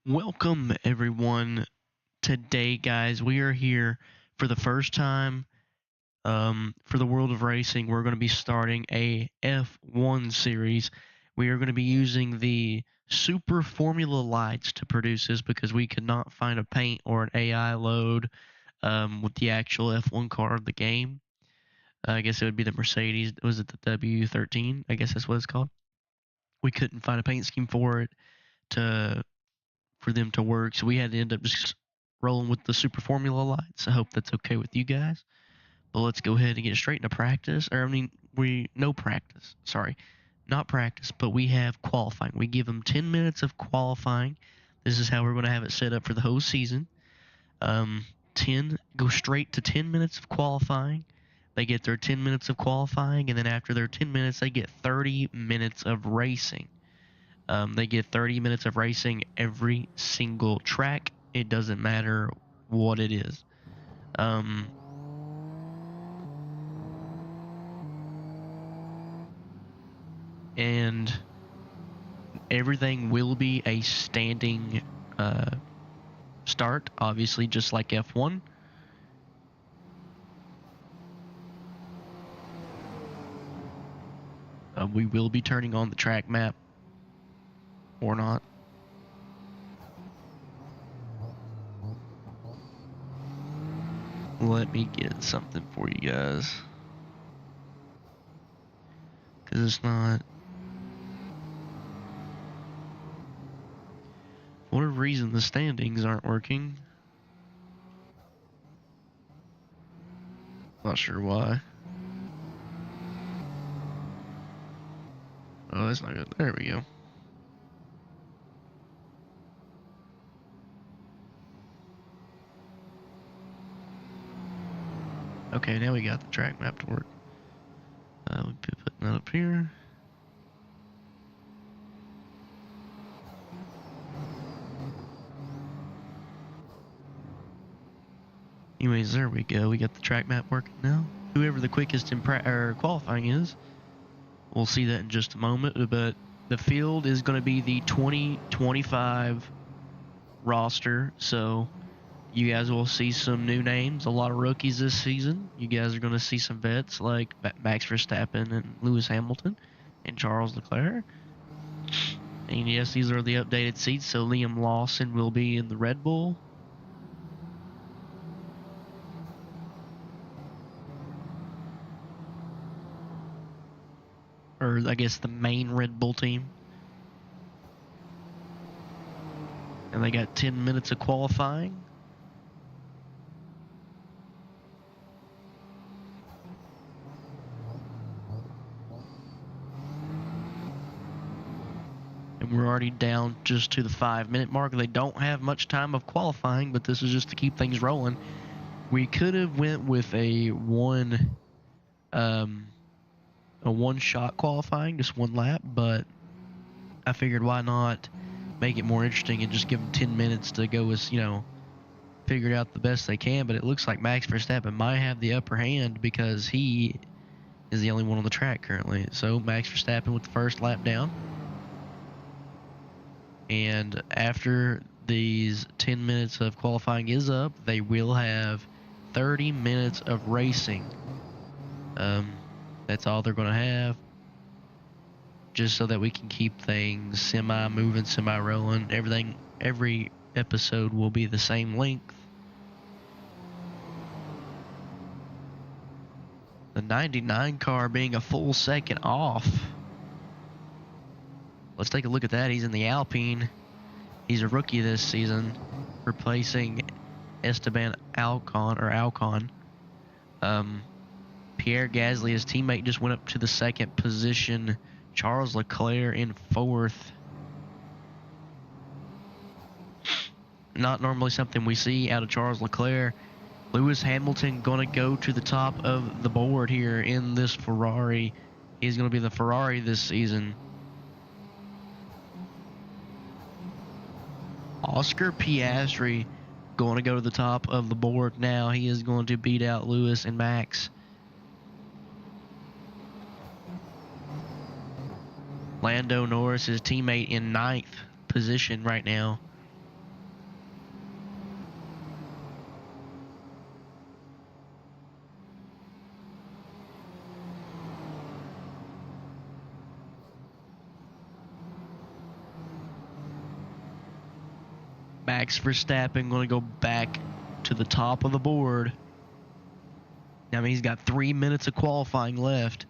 Welcome, everyone. Today, guys, we are here for the first time for the world of racing. We're going to be starting a F1 series. We are going to be using the Super Formula Lights to produce this because we could not find a paint or an AI load with the actual F1 car of the game. I guess it would be the Mercedes. Was it the W13? I guess that's what it's called. We couldn't find a paint scheme for it to for them to work. So we had to end up just rolling with the Super Formula lights. I hope that's okay with you guys. But let's go ahead and get straight into practice. No practice. Sorry, not practice, but we have qualifying. We give them 10 minutes of qualifying. This is how we're going to have it set up for the whole season. 10 go straight to 10 minutes of qualifying. They get their 10 minutes of qualifying, and then after their 10 minutes, they get 30 minutes of racing. They get 30 minutes of racing every single track. It doesn't matter what it is. And everything will be a standing start, obviously, just like F1. We will be turning on the track map or not. Let me get something for you guys. Because it's not... For whatever reason, the standings aren't working. Not sure why. Oh, that's not good. There we go. Okay, now we got the track map to work. We'll be putting that up here. Anyways, there we go. We got the track map working now. Whoever the quickest in qualifying is, we'll see that in just a moment. But the field is going to be the 2025 roster. So you guys will see some new names, a lot of rookies this season. You guys are going to see some vets like Max Verstappen and Lewis Hamilton and Charles Leclerc. And yes, these are the updated seats. So Liam Lawson will be in the Red Bull. Or I guess the main Red Bull team. And they got 10 minutes of qualifying. And we're already down just to the 5-minute mark. They don't have much time of qualifying, but this is just to keep things rolling. We could have went with a one-shot qualifying, just one lap, but I figured why not make it more interesting and just give them 10 minutes to go as, figure it out the best they can. But it looks like Max Verstappen might have the upper hand because he is the only one on the track currently. So Max Verstappen with the first lap down. And after these 10 minutes of qualifying is up, they will have 30 minutes of racing. That's all they're going to have, just so that we can keep things semi-moving, semi-rolling. Every episode will be the same length. The 99 car being a full second off. Let's take a look at that. He's in the Alpine. He's a rookie this season, replacing Esteban Ocon. Pierre Gasly, his teammate, just went up to the second position. Charles Leclerc in fourth. Not normally something we see out of Charles Leclerc. Lewis Hamilton going to go to the top of the board here in this Ferrari. He's going to be the Ferrari this season. Oscar Piastri going to go to the top of the board now. He is going to beat out Lewis and Max. Lando Norris, his teammate, in 9th position right now. Max Verstappen going to go back to the top of the board. I mean, he's got 3 minutes of qualifying left.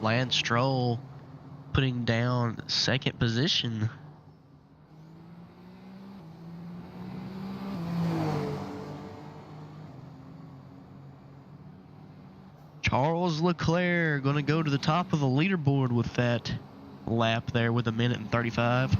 Lance Stroll putting down second position. Charles Leclerc going to go to the top of the leaderboard with that lap there with 1:35.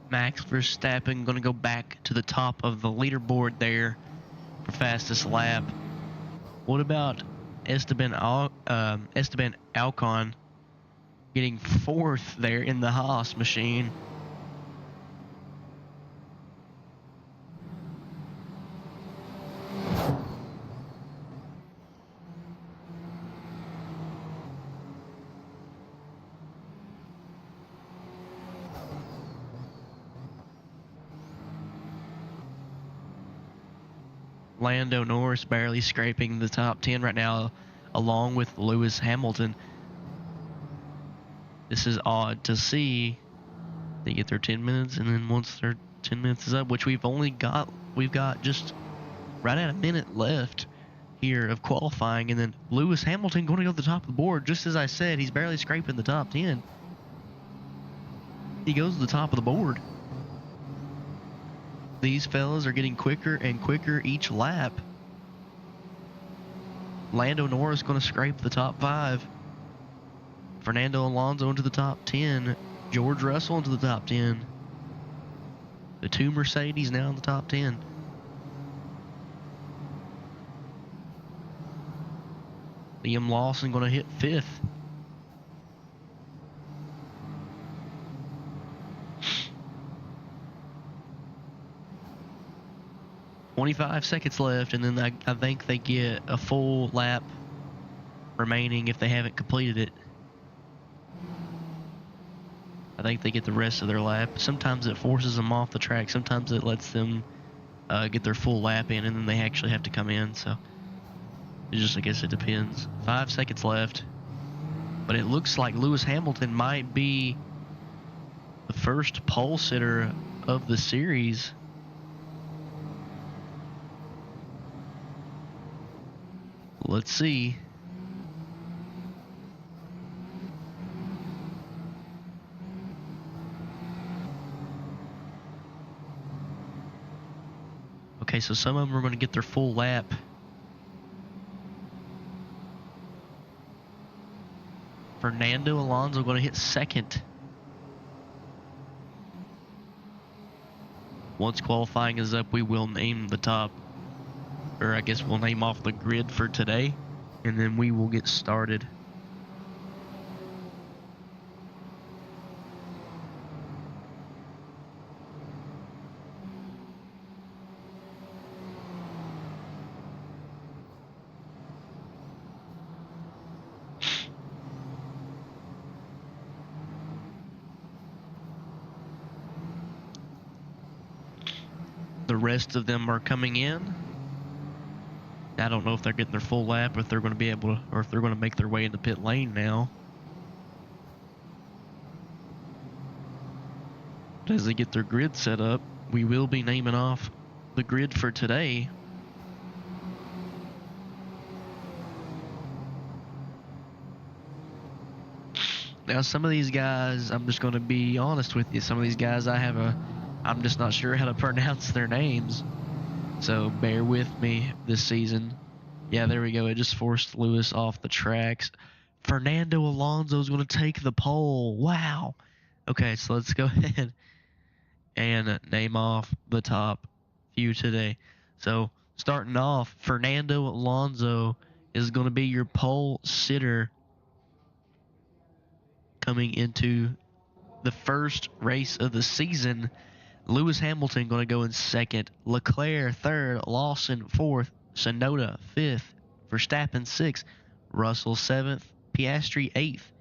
Max Verstappen going to go back to the top of the leaderboard there for fastest lap. What about Esteban Ocon getting fourth there in the Haas machine? Lando Norris barely scraping the top 10 right now, along with Lewis Hamilton. This is odd to see. They get their 10 minutes, and then once their 10 minutes is up, which we've got just right at a minute left here of qualifying, and then Lewis Hamilton going to go to the top of the board. Just as I said, he's barely scraping the top 10. He goes to the top of the board. These fellas are getting quicker and quicker each lap. Lando Norris going to scrape the top 5. Fernando Alonso into the top 10. George Russell into the top 10. The 2 Mercedes now in the top 10. Liam Lawson going to hit 5th. .25 seconds left, and then I think they get a full lap remaining if they haven't completed it. I think they get the rest of their lap. Sometimes it forces them off the track. Sometimes it lets them get their full lap in, and then they actually have to come in. So I guess it depends. 5 seconds left. But it looks like Lewis Hamilton might be the first pole sitter of the series. Let's see. Okay, so some of them are going to get their full lap. Fernando Alonso going to hit 2nd. Once qualifying is up, we will name the top, or I guess we'll name off the grid for today, and then we will get started. The rest of them are coming in. I don't know if they're getting their full lap, or if they're going to be able to, or if they're going to make their way into pit lane now. As they get their grid set up, we will be naming off the grid for today. Now, some of these guys, I'm just going to be honest with you. Some of these guys, I'm just not sure how to pronounce their names. So bear with me this season. Yeah, there we go. It just forced Lewis off the tracks. Fernando Alonso is going to take the pole. Wow. Okay, so let's go ahead and name off the top few today. So starting off, Fernando Alonso is going to be your pole sitter coming into the first race of the season. Lewis Hamilton going to go in second, Leclerc third, Lawson fourth, Tsunoda fifth, Verstappen sixth, Russell seventh, Piastri eighth,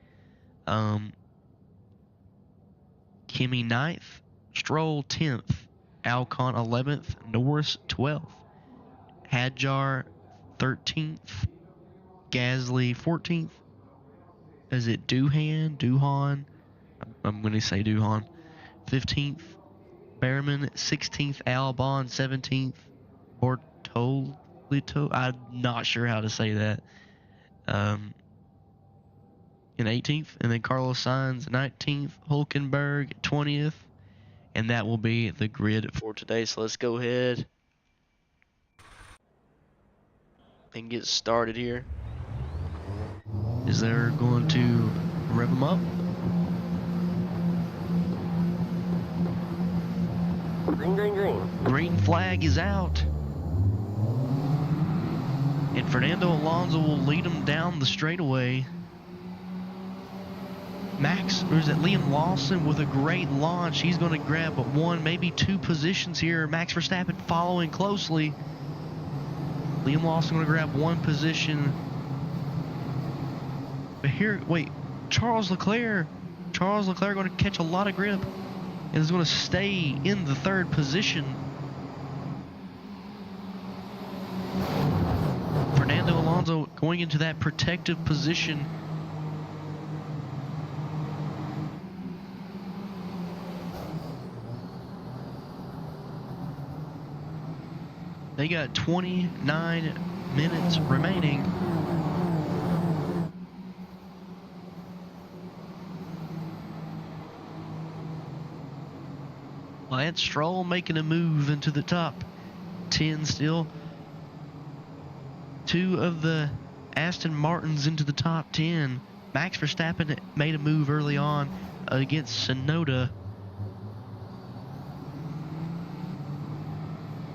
Kimi ninth, Stroll 10th, Alcon 11th, Norris 12th, Hadjar 13th, Gasly 14th. Is it Duhan? I'm going to say Duhan. 15th, Behrman 16th, Albon 17th, Bortolito, I'm not sure how to say that, in 18th, and then Carlos Sainz 19th, Hulkenberg 20th, and that will be the grid for today. So let's go ahead and get started here. Is there going to rev them up? Green, green, green. Green flag is out. And Fernando Alonso will lead him down the straightaway. Liam Lawson with a great launch. He's going to grab one, maybe two positions here. Max Verstappen following closely. Liam Lawson going to grab one position. But here, wait, Charles Leclerc going to catch a lot of grip and is going to stay in the third position. Fernando Alonso going into that protective position. They got 29 minutes remaining. Lance Stroll making a move into the top 10 still. Two of the Aston Martins into the top 10. Max Verstappen made a move early on against Tsunoda.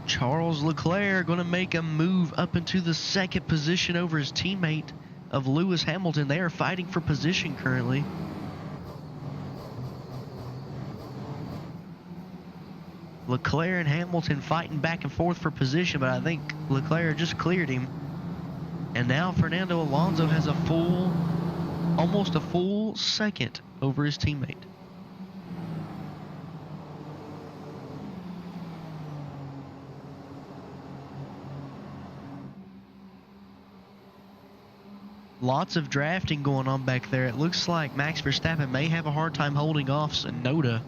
Charles Leclerc going to make a move up into the second position over his teammate of Lewis Hamilton. They are fighting for position currently. Leclerc and Hamilton fighting back and forth for position, but I think Leclerc just cleared him. And now Fernando Alonso has almost a full second over his teammate. Lots of drafting going on back there. It looks like Max Verstappen may have a hard time holding off Tsunoda.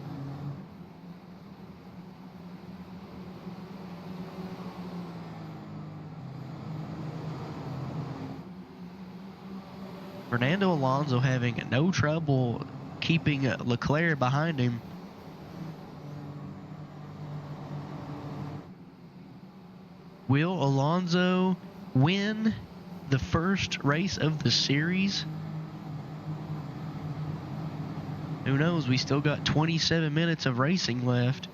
Fernando Alonso having no trouble keeping Leclerc behind him. Will Alonso win the first race of the series? Who knows? We still got 27 minutes of racing left.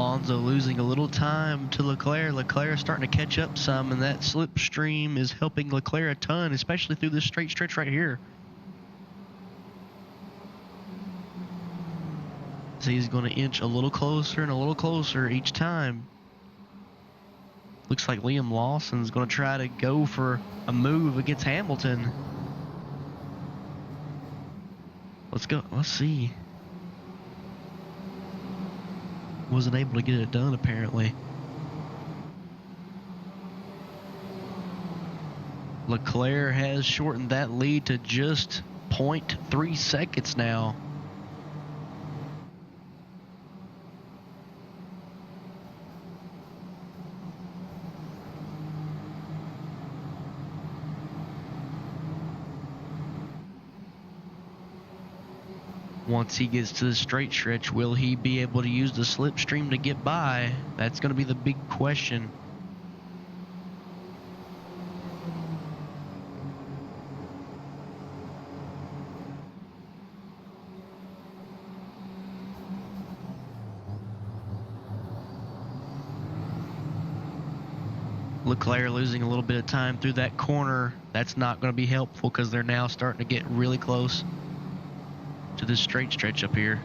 Alonso losing a little time to Leclerc. Leclerc starting to catch up some, and that slipstream is helping Leclerc a ton, especially through this straight stretch right here. So he's going to inch a little closer and a little closer each time. Looks like Liam Lawson's going to try to go for a move against Hamilton. Let's go. Let's see. Wasn't able to get it done, apparently. Leclerc has shortened that lead to just 0.3 seconds now. Once he gets to the straight stretch, will he be able to use the slipstream to get by? That's going to be the big question. Leclerc losing a little bit of time through that corner. That's not going to be helpful because they're now starting to get really close to this straight stretch up here.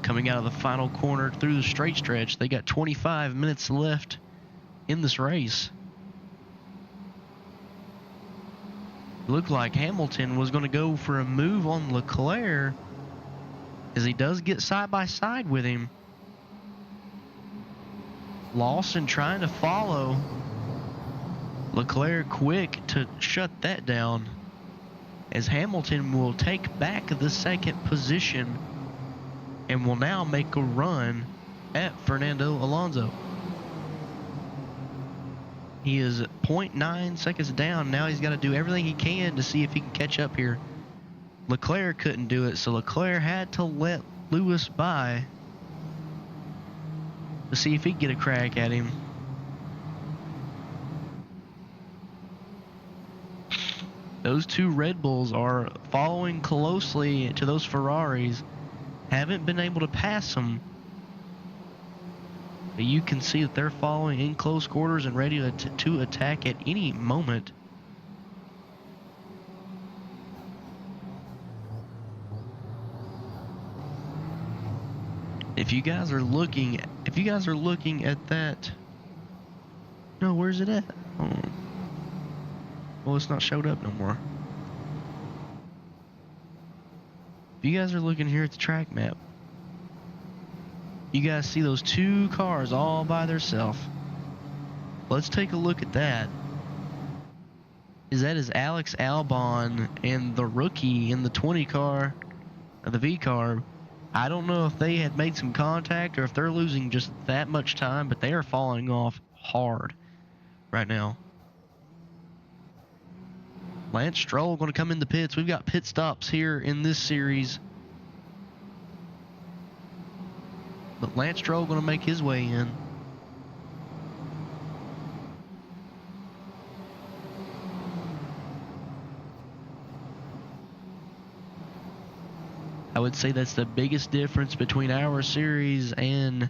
Coming out of the final corner through the straight stretch, they got 25 minutes left in this race. It looked like Hamilton was going to go for a move on Leclerc, as he does get side by side with him. Lawson trying to follow. Leclerc quick to shut that down, as Hamilton will take back the second position and will now make a run at Fernando Alonso. He is 0.9 seconds down. Now he's got to do everything he can to see if he can catch up here. Leclerc couldn't do it, so Leclerc had to let Lewis by to see if he could get a crack at him. Those two Red Bulls are following closely to those Ferraris. Haven't been able to pass them. But you can see that they're following in close quarters and ready to attack at any moment. If you guys are looking at that, no, where's it at? Oh. Well, it's not showed up no more. If you guys are looking here at the track map, you guys see those two cars all by themselves. Let's take a look at that. That is Alex Albon and the rookie in the 20 car, or the V car. I don't know if they had made some contact or if they're losing just that much time, but they are falling off hard right now. Lance Stroll going to come in the pits. We've got pit stops here in this series. But Lance Stroll going to make his way in. I would say that's the biggest difference between our series and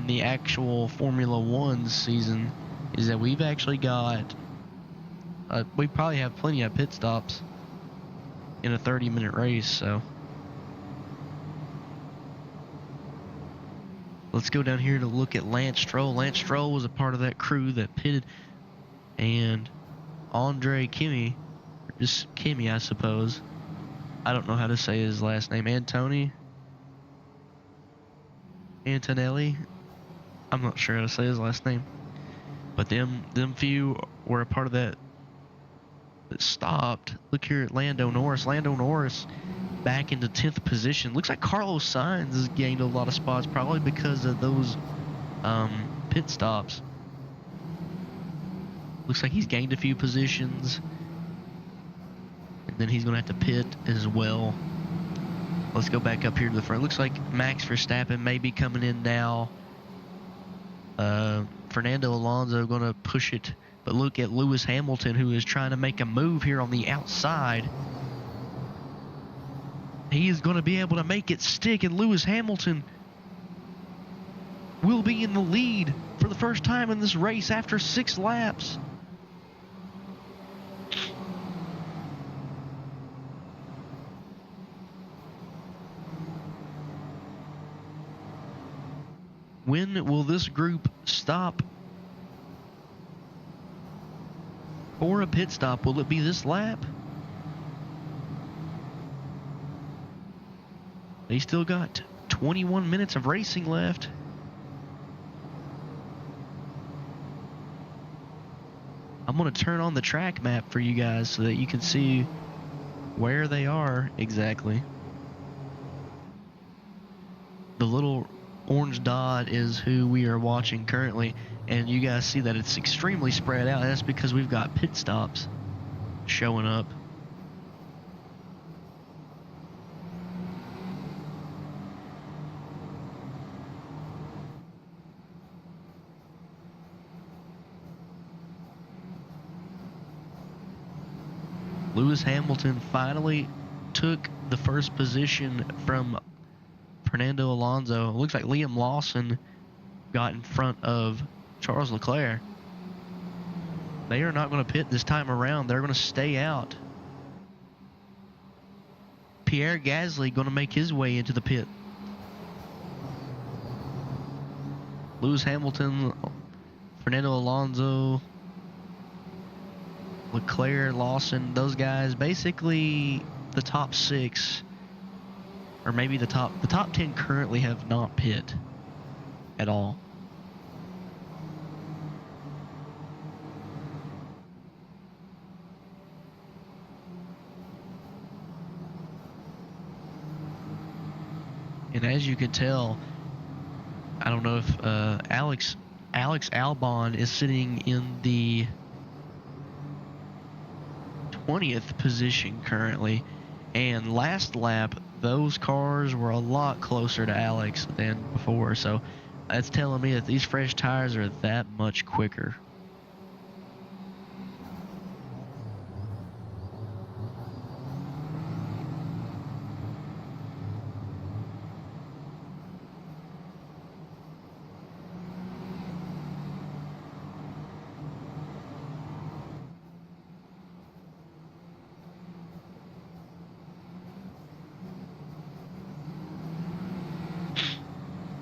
the actual Formula One season, is that we've actually got we probably have plenty of pit stops in a 30-minute race. So let's go down here to look at Lance Stroll. Lance Stroll was a part of that crew that pitted, and Andre Kimi, or just Kimi, I suppose. I don't know how to say his last name. Antonelli. I'm not sure how to say his last name. But them few were a part of that stopped. Look here at Lando Norris. Lando Norris back into 10th position. Looks like Carlos Sainz has gained a lot of spots, probably because of those pit stops. Looks like he's gained a few positions, and then he's going to have to pit as well. Let's go back up here to the front. Looks like Max Verstappen may be coming in now. Fernando Alonso going to push it. But look at Lewis Hamilton, who is trying to make a move here on the outside. He is going to be able to make it stick, and Lewis Hamilton will be in the lead for the first time in this race after 6 laps. When will this group stop for a pit stop? Will it be this lap? They still got 21 minutes of racing left. I'm going to turn on the track map for you guys so that you can see where they are exactly. The little orange dot is who we are watching currently, and you guys see that it's extremely spread out. That's because we've got pit stops showing up. Lewis Hamilton finally took the first position from Fernando Alonso. It looks like Liam Lawson got in front of Charles Leclerc. They are not going to pit this time around. They're going to stay out. Pierre Gasly going to make his way into the pit. Lewis Hamilton, Fernando Alonso, Leclerc, Lawson, those guys, basically the top 6, or maybe the top 10 currently have not pit at all. And as you can tell, I don't know if Alex Albon is sitting in the 20th position currently, and last lap those cars were a lot closer to Alex than before, so that's telling me that these fresh tires are that much quicker.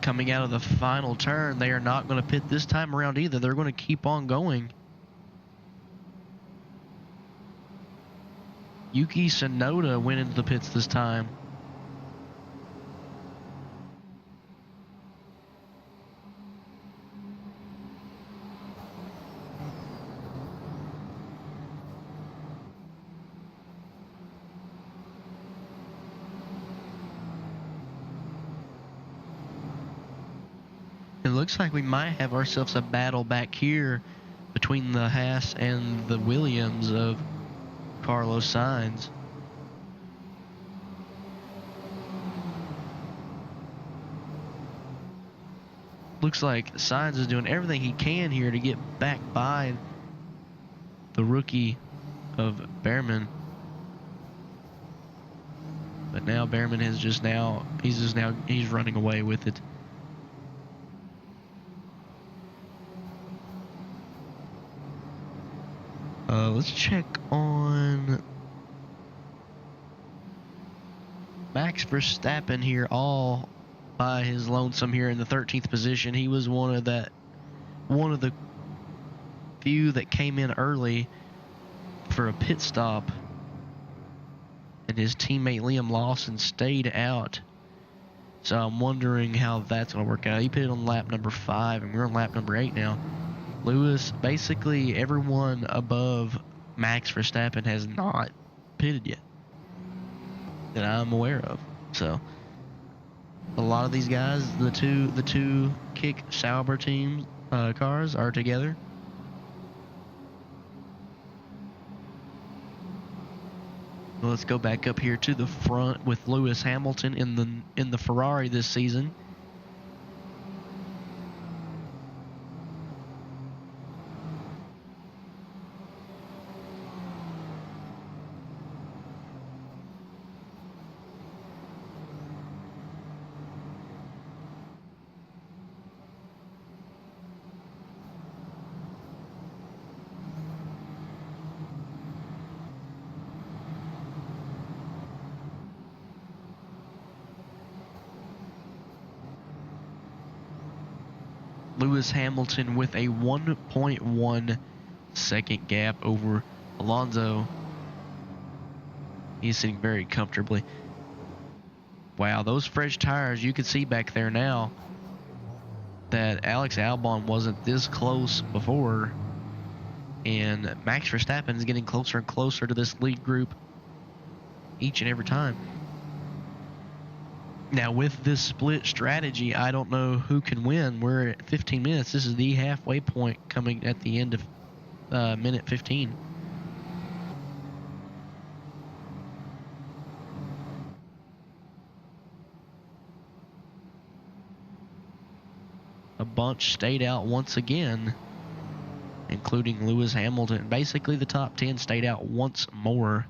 Coming out of the final turn, they are not going to pit this time around either. They're going to keep on going. Yuki Tsunoda went into the pits this time. It looks like we might have ourselves a battle back here between the Haas and the Williams of Carlos Sainz. Looks like Sainz is doing everything he can here to get back by the rookie of Behrman. But now Behrman has he's running away with it. Let's check on Max Verstappen here, all by his lonesome here in the 13th position. He was one of the few that came in early for a pit stop, and his teammate Liam Lawson stayed out. So I'm wondering how that's going to work out. He pitted on lap number 5, and we're on lap number 8 now. Lewis, basically everyone above Max Verstappen has not pitted yet that I'm aware of. So a lot of these guys, the two Kick Sauber team cars are together. Let's go back up here to the front with Lewis Hamilton in the Ferrari this season. Lewis Hamilton with a 1.1 second gap over Alonso. He's sitting very comfortably. Wow, those fresh tires, you can see back there now that Alex Albon wasn't this close before. And Max Verstappen is getting closer and closer to this lead group each and every time. Now, with this split strategy, I don't know who can win. We're at 15 minutes. This is the halfway point coming at the end of minute 15. A bunch stayed out once again, including Lewis Hamilton. Basically, the top 10 stayed out once more.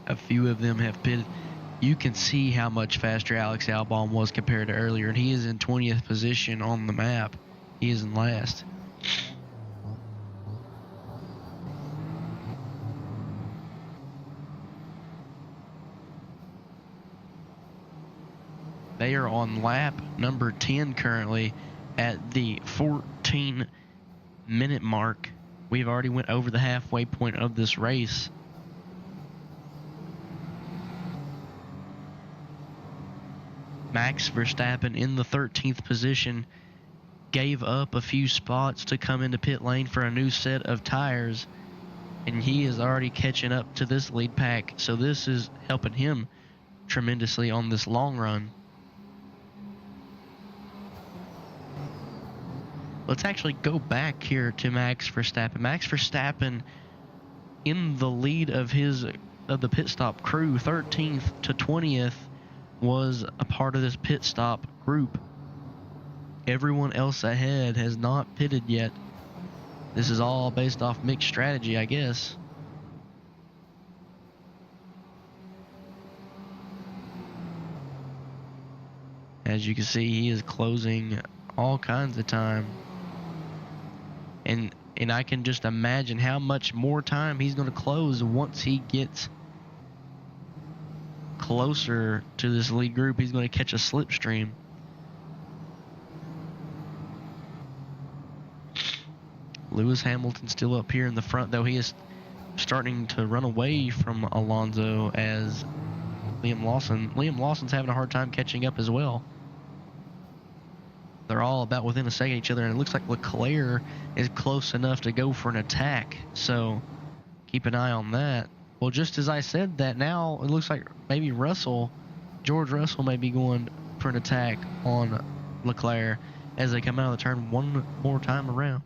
A few of them have pitted. You can see how much faster Alex Albon was compared to earlier, and he is in 20th position on the map. He is in last. They are on lap number 10 currently at the 14-minute mark. We've already went over the halfway point of this race. Max Verstappen in the 13th position gave up a few spots to come into pit lane for a new set of tires, and he is already catching up to this lead pack, so this is helping him tremendously on this long run. Let's actually go back here to Max Verstappen. Max Verstappen in the lead of the pit stop crew, 13th to 20th, was a part of this pit stop group. Everyone else ahead has not pitted yet. This is all based off mixed strategy, I guess. As you can see, he is closing all kinds of time. And I can just imagine how much more time he's going to close once he gets closer to this lead group. He's going to catch a slipstream. Lewis Hamilton still up here in the front, though. He is starting to run away from Alonso as Liam Lawson's having a hard time catching up as well. They're all about within a second of each other, and it looks like Leclerc is close enough to go for an attack. So keep an eye on that. Well, just as I said that, now it looks like maybe George Russell may be going for an attack on Leclerc as they come out of the turn one more time around.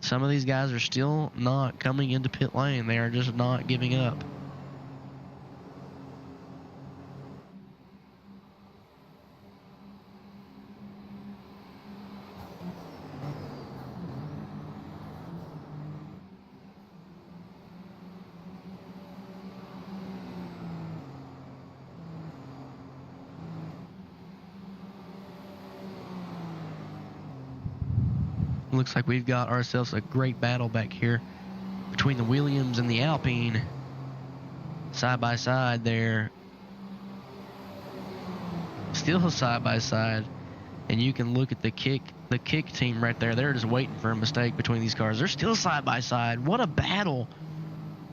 Some of these guys are still not coming into pit lane. They are just not giving up. Looks like we've got ourselves a great battle back here between the Williams and the Alpine. Side by side there. Still side by side. And you can look at the kick team right there. They're just waiting for a mistake between these cars. They're still side by side. What a battle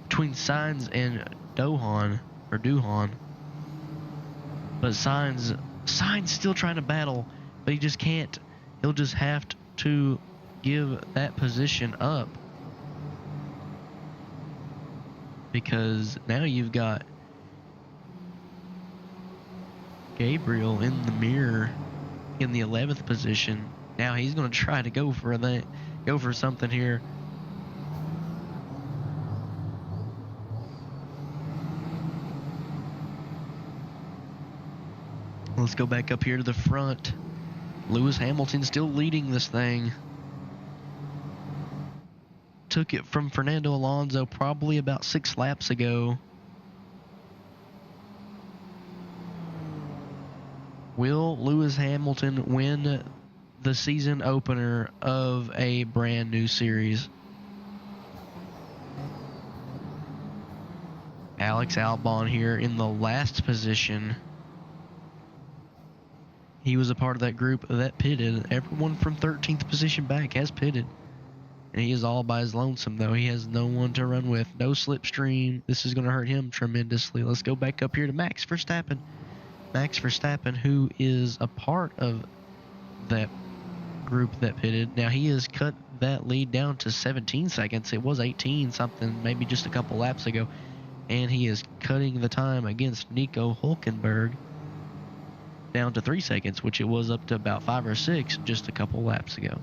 between Sainz and Duhan. But Sainz still trying to battle, but he just can't. He'll just have to give that position up, because now you've got Gabriel in the mirror in the 11th position. Now he's going to try to go for something here. Let's go back up here to the front. Lewis Hamilton still leading this thing. Took it from Fernando Alonso probably about 6 laps ago. Will Lewis Hamilton win the season opener of a brand new series? Alex Albon here in the last position. He was a part of that group that pitted. Everyone from 13th position back has pitted. And he is all by his lonesome, though. He has no one to run with. No slipstream. This is going to hurt him tremendously. Let's go back up here to Max Verstappen. Max Verstappen, who is a part of that group that pitted. Now, he has cut that lead down to 17 seconds. It was 18 something, maybe just a couple laps ago. And he is cutting the time against Nico Hülkenberg down to 3 seconds, which it was up to about 5 or 6 just a couple laps ago.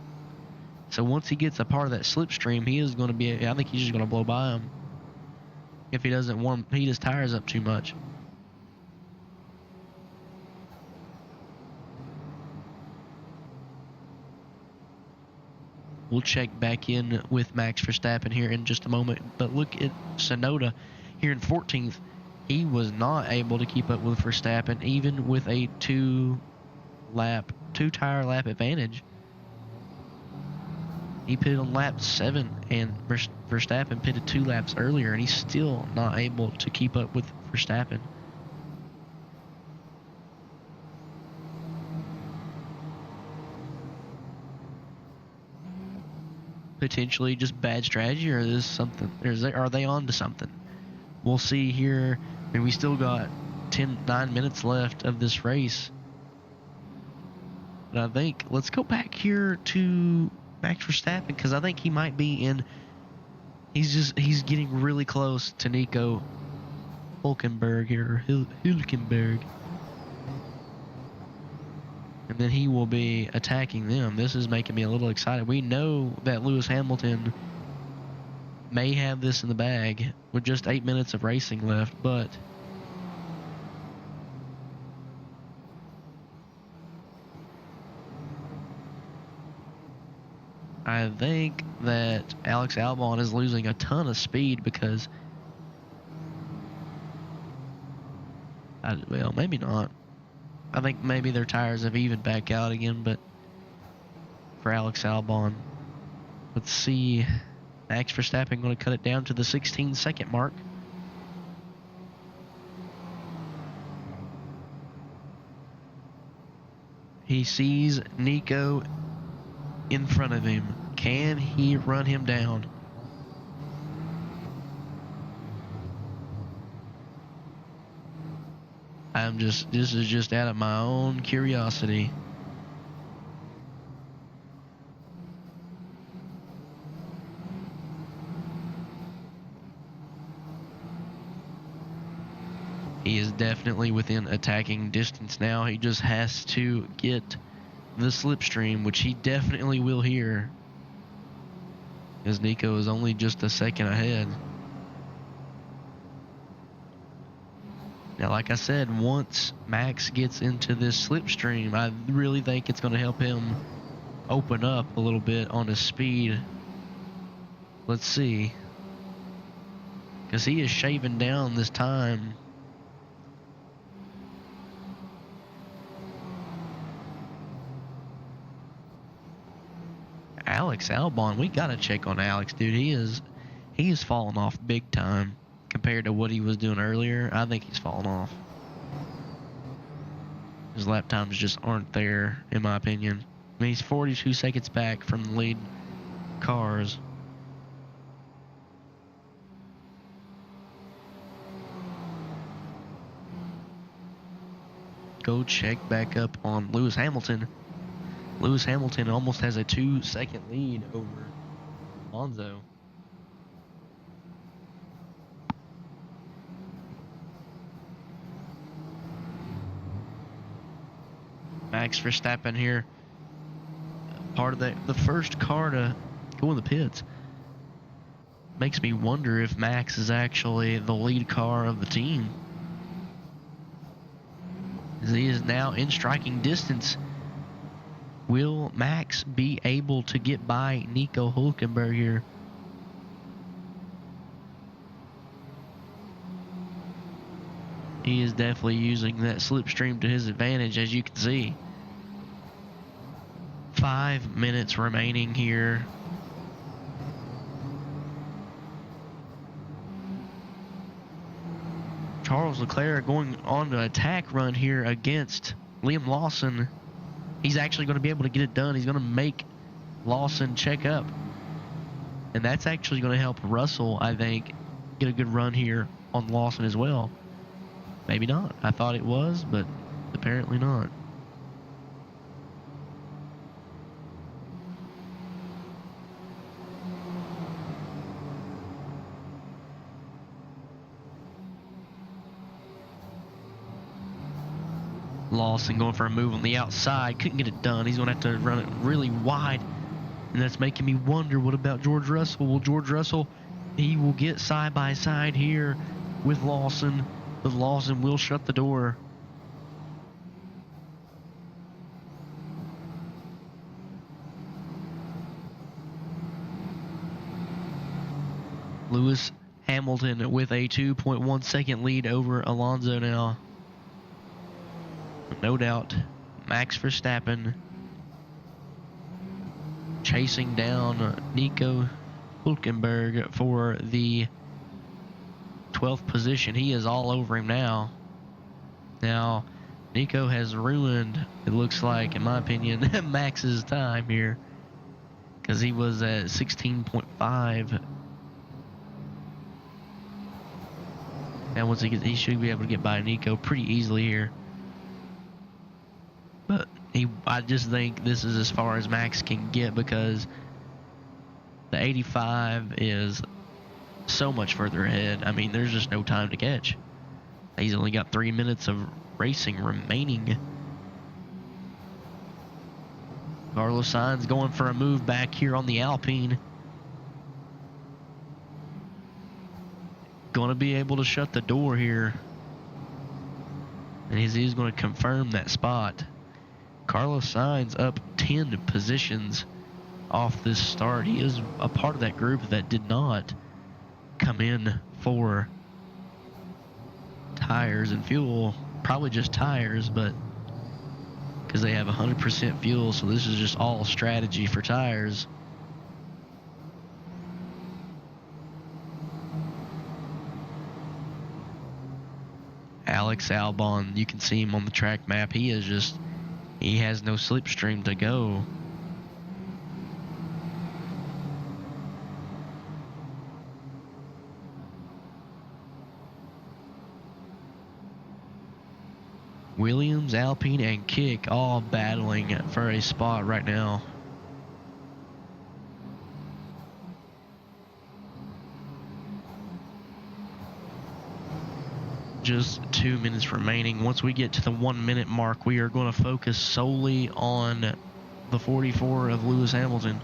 So once he gets a part of that slipstream, he is going to be, I think he's just going to blow by him if he doesn't heat his tires up too much. We'll check back in with Max Verstappen here in just a moment. But look at Tsunoda here in 14th. He was not able to keep up with Verstappen, even with a two tire lap advantage. He pitted on lap 7, and Verstappen pitted 2 laps earlier, and he's still not able to keep up with Verstappen. Potentially just bad strategy, or is this something? Are they on to something? We'll see here. I mean, we still got 9 minutes left of this race. But I think, let's go back here to Max Verstappen, because I think he might be in, he's getting really close to Nico Hülkenberg here, Hülkenberg. And then he will be attacking them. This is making me a little excited. We know that Lewis Hamilton may have this in the bag with just 8 minutes of racing left, but I think that Alex Albon is losing a ton of speed because, well, maybe not. I think maybe their tires have evened back out again, but for Alex Albon, let's see. Max Verstappen going to cut it down to the 16-second mark. He sees Nico in front of him. Can he run him down? This is just out of my own curiosity. He is definitely within attacking distance now. He just has to get the slipstream, which he definitely will here, as Nico is only just a second ahead. Now, like I said, once Max gets into this slipstream, I really think it's going to help him open up a little bit on his speed. Let's see, because he is shaving down this time. Alex Albon, we gotta check on Alex, dude. He is falling off big time compared to what he was doing earlier. I think he's falling off. His lap times just aren't there, in my opinion. I mean, he's 42 seconds back from the lead cars. Go check back up on Lewis Hamilton. Lewis Hamilton almost has a 2-second lead over Alonso. Max Verstappen here. Part of the first car to go in the pits. Makes me wonder if Max is actually the lead car of the team. As he is now in striking distance. Will Max be able to get by Nico Hülkenberg here? He is definitely using that slipstream to his advantage, as you can see. 5 minutes remaining here. Charles Leclerc going on an attack run here against Liam Lawson. He's actually going to be able to get it done. He's going to make Lawson check up. And that's actually going to help Russell, I think, get a good run here on Lawson as well. Maybe not. I thought it was, but apparently not. Lawson going for a move on the outside. Couldn't get it done. He's going to have to run it really wide. And that's making me wonder, what about George Russell? Well, George Russell, he will get side by side here with Lawson. But Lawson will shut the door. Lewis Hamilton with a 2.1 second lead over Alonso now. No doubt, Max Verstappen chasing down Nico Hülkenberg for the 12th position. He is all over him now. Now, Nico has ruined, it looks like, in my opinion, Max's time here, because he was at 16.5. Now, once he should be able to get by Nico pretty easily here. But I just think this is as far as Max can get, because the 85 is so much further ahead. I mean, there's just no time to catch. He's only got 3 minutes of racing remaining. Carlos Sainz going for a move back here on the Alpine. Going to be able to shut the door here. And he's going to confirm that spot. Carlos Sainz up 10 positions off this start. He is a part of that group that did not come in for tires and fuel. Probably just tires, but because they have 100% fuel, so this is just all strategy for tires. Alex Albon, you can see him on the track map. He has no slipstream to go. Williams, Alpine, and Kick all battling for a spot right now. Just 2 minutes remaining. Once we get to the 1 minute mark, we are going to focus solely on the 44 of Lewis Hamilton.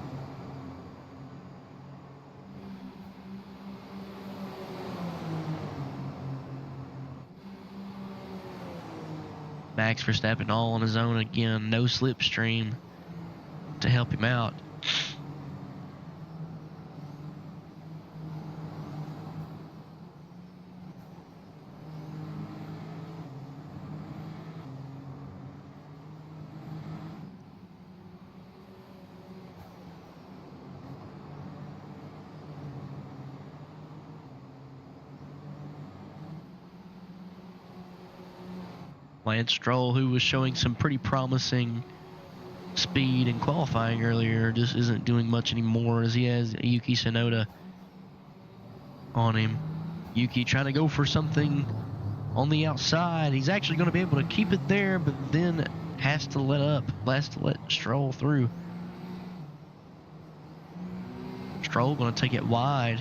Max Verstappen all on his own again. No slipstream to help him out. Lance Stroll, who was showing some pretty promising speed in qualifying earlier, just isn't doing much anymore, as he has Yuki Tsunoda on him. Yuki trying to go for something on the outside. He's actually going to be able to keep it there, but then has to let Stroll through. Stroll going to take it wide.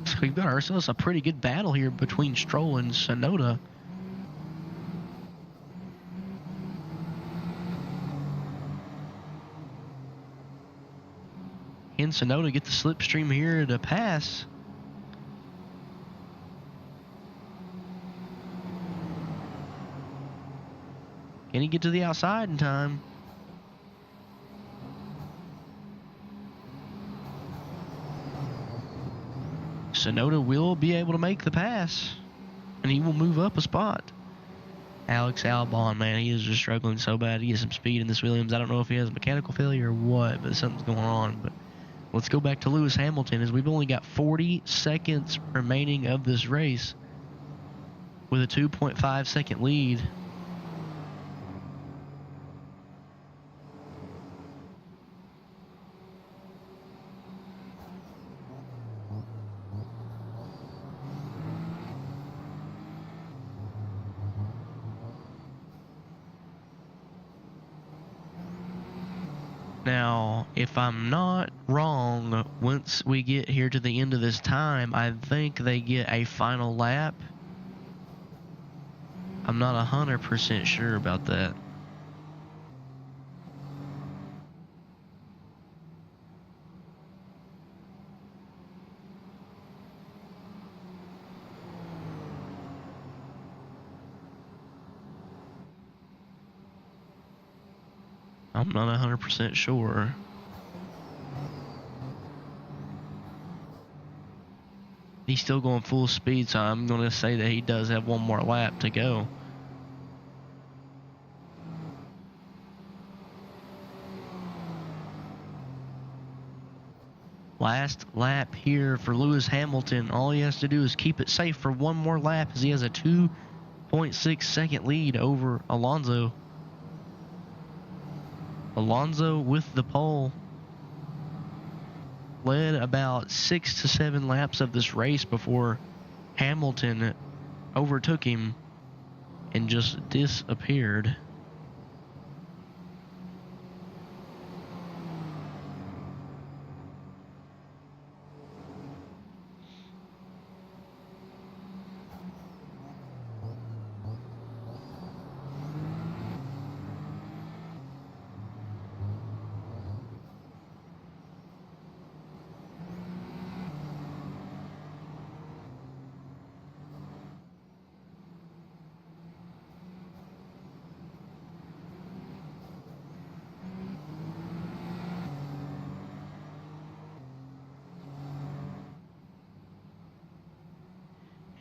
So we've got ourselves a pretty good battle here between Stroll and Tsunoda. Can Tsunoda get the slipstream here to pass? Can he get to the outside in time? Tsunoda will be able to make the pass, and he will move up a spot. Alex Albon, man, he is just struggling so bad. He gets some speed in this Williams. I don't know if he has a mechanical failure or what, but something's going on. But let's go back to Lewis Hamilton, as we've only got 40 seconds remaining of this race with a 2.5 second lead. Now, if I'm not wrong, once we get here to the end of this time, I think they get a final lap. I'm not 100% sure about that. I'm not 100% sure. He's still going full speed, so I'm going to say that he does have one more lap to go. Last lap here for Lewis Hamilton. All he has to do is keep it safe for one more lap, as he has a 2.6 second lead over Alonso. Alonso with the pole. Led about 6 to 7 laps of this race before Hamilton overtook him and just disappeared.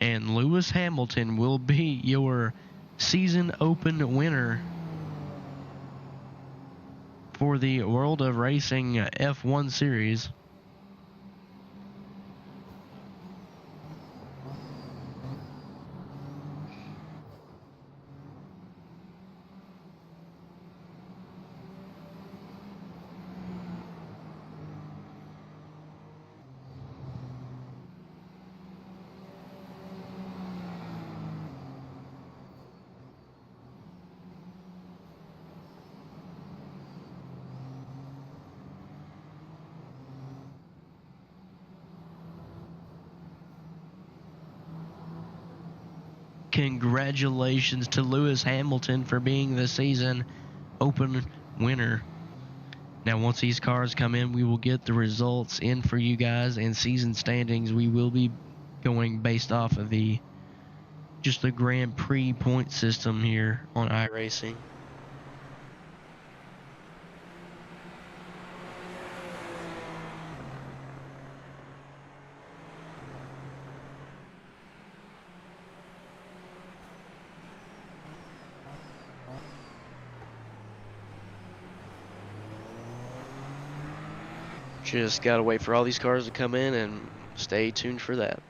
And Lewis Hamilton will be your season open winner for the World of Racing F1 series. Congratulations to Lewis Hamilton for being the season open winner. Now, once these cars come in, we will get the results in for you guys, and season standings we will be going based off of just the Grand Prix point system here on iRacing. Just gotta wait for all these cars to come in and stay tuned for that.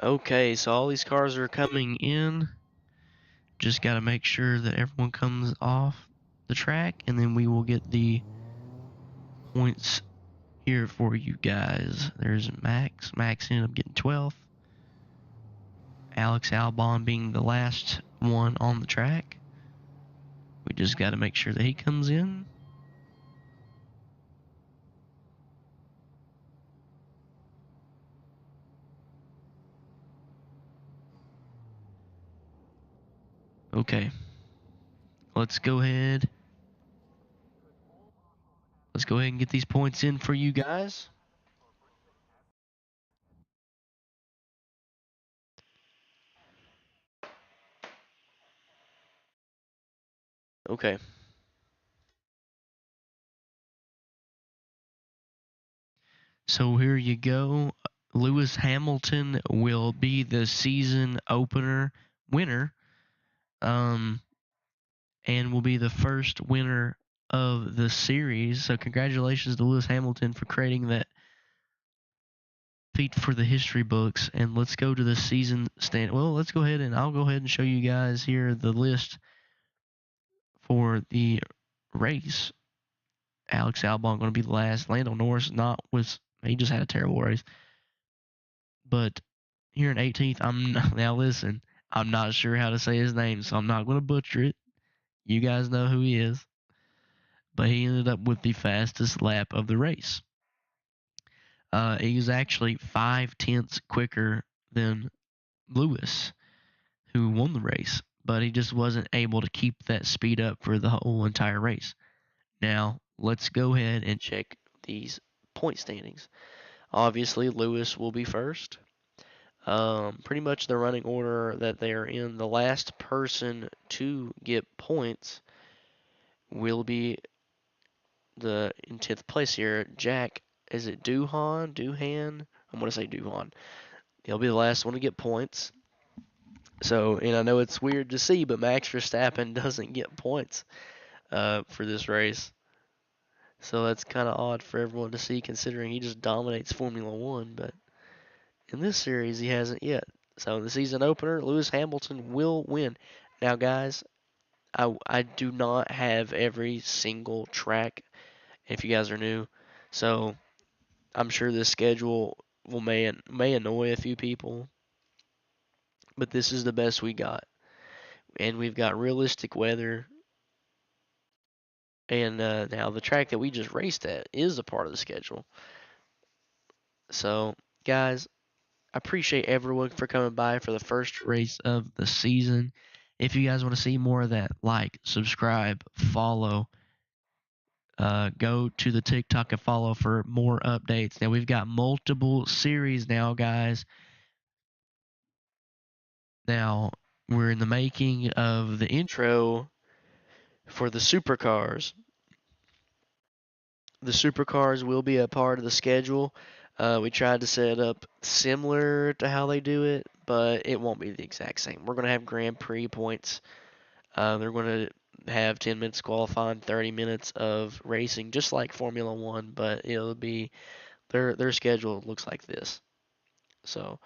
Okay, so all these cars are coming in. Just got to make sure that everyone comes off the track, and then we will get the points here for you guys. There's Max. Max ended up getting 12th. Alex Albon being the last one on the track. We just got to make sure that he comes in. Okay. Let's go ahead. Let's go ahead and get these points in for you guys. Okay. So here you go. Lewis Hamilton will be the season opener winner. And will be the first winner of the series. So congratulations to Lewis Hamilton for creating that feat for the history books. And let's go to the season stand. Well, let's go ahead and I'll go ahead and show you guys here the list for the race. Alex Albon going to be the last. Lando Norris he just had a terrible race. But here in 18th, now listen, I'm not sure how to say his name, so I'm not going to butcher it. You guys know who he is. But he ended up with the fastest lap of the race. He was actually 5/10 quicker than Lewis, who won the race, but he just wasn't able to keep that speed up for the whole entire race. Now, let's go ahead and check these point standings. Obviously, Lewis will be first. Pretty much the running order that they are in. The last person to get points will be in 10th place here. Jack, is it Doohan? I'm going to say Doohan. He'll be the last one to get points. So, and I know it's weird to see, but Max Verstappen doesn't get points for this race. So that's kind of odd for everyone to see, considering he just dominates Formula One. But in this series, he hasn't yet. So in the season opener, Lewis Hamilton will win. Now, guys, I do not have every single track. If you guys are new, so I'm sure this schedule may annoy a few people, but this is the best we got. And we've got realistic weather. And now the track that we just raced at is a part of the schedule. So, guys, I appreciate everyone for coming by for the first race of the season. If you guys want to see more of that, like, subscribe, follow. Go to the TikTok and follow for more updates. Now, we've got multiple series now, guys. Now, we're in the making of the intro for the supercars. The supercars will be a part of the schedule. We tried to set it up similar to how they do it, but it won't be the exact same. We're going to have Grand Prix points. They're going to have 10 minutes qualifying, 30 minutes of racing, just like Formula One, but it'll be their schedule looks like this. So,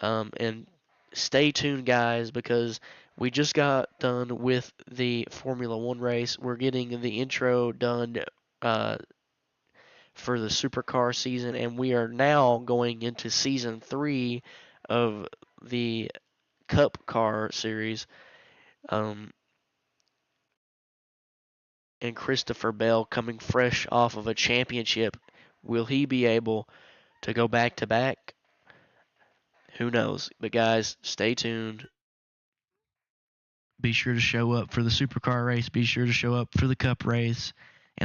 and stay tuned, guys, because we just got done with the Formula One race. We're getting the intro done for the supercar season, and we are now going into season 3 of the Cup Car series. And Christopher Bell coming fresh off of a championship. Will he be able to go back to back? Who knows? But guys, stay tuned. Be sure to show up for the supercar race. Be sure to show up for the cup race.